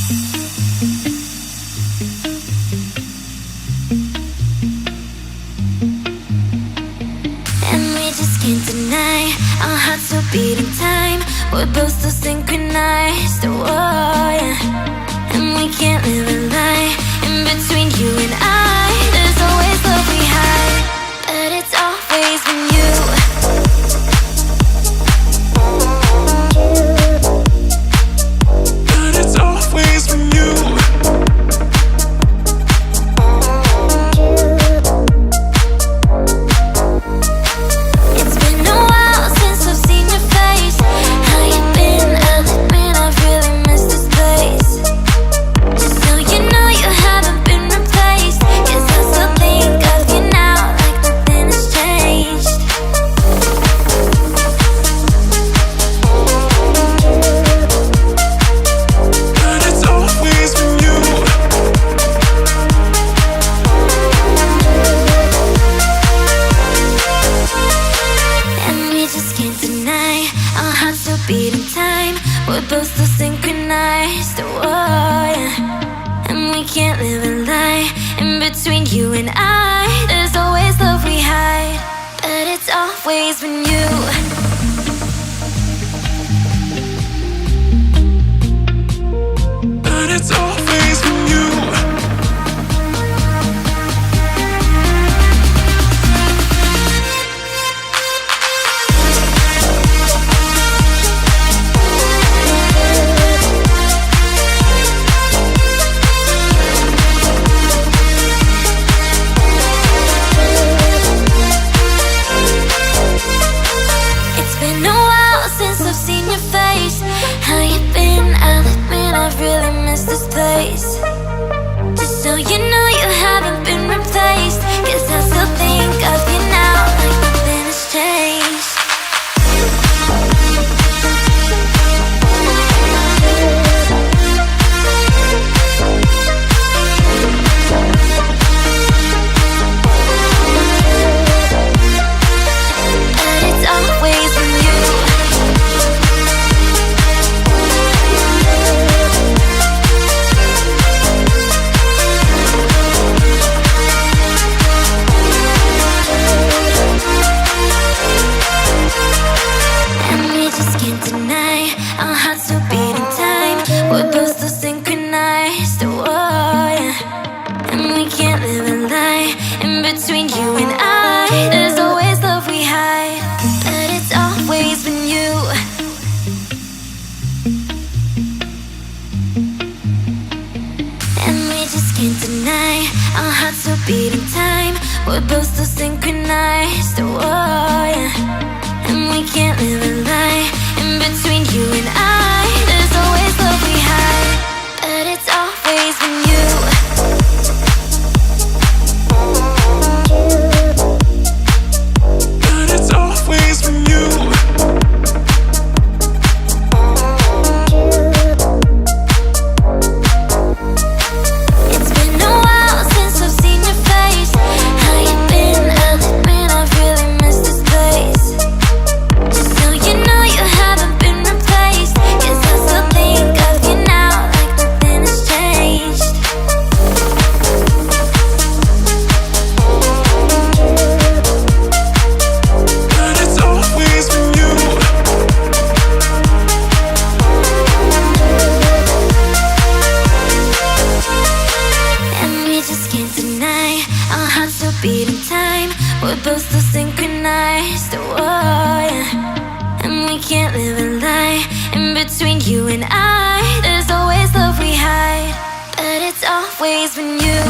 And we just can't deny our hearts are beating time. We're both so synchronized, oh yeah. And we can't live a lie. In between you and I, there's always love we hide, but it's always been you. But it's always been you. It's been a while since I've seen your face. How you been? I'll admit I've really missed this place. Just so you know you haven't been replaced, 'cause I still think of you now like nothing has changed. But it's always been you. And we just can't deny our hearts are beating time. We're both so synchronized, oh yeah. And we can't live a lie. In between you and I, there's always love we hide, but it's always been you. But it's always been you. It's been a while since I've seen your face. How you been? I'll admit I've really missed this place. Just so you know you haven't been replaced, 'cause I still think of you now like nothing has changed. But it's always been you. And we just can't deny our hearts are beating time. We're both so synchronized, oh yeah. And we can't live a lie. In between you and I, there's always love we hide, but it's always been you. And we just can't deny our hearts are beating time. We're both so synchronized, oh yeah. And we can't live a lie. In between you and I, there's always love we hide, but it's always been you. But it's always been you. It's been a while since I've seen your face. How you been? I'll admit I've really missed this place. Just so you know you haven't been replaced, 'cause I still think of you now like nothing has changed. But it's always been you. And we just can't deny our hearts are beating time. We're both so synchronized, oh yeah. And we can't live a lie. In between you and I, there's always love we hide, but it's always been you.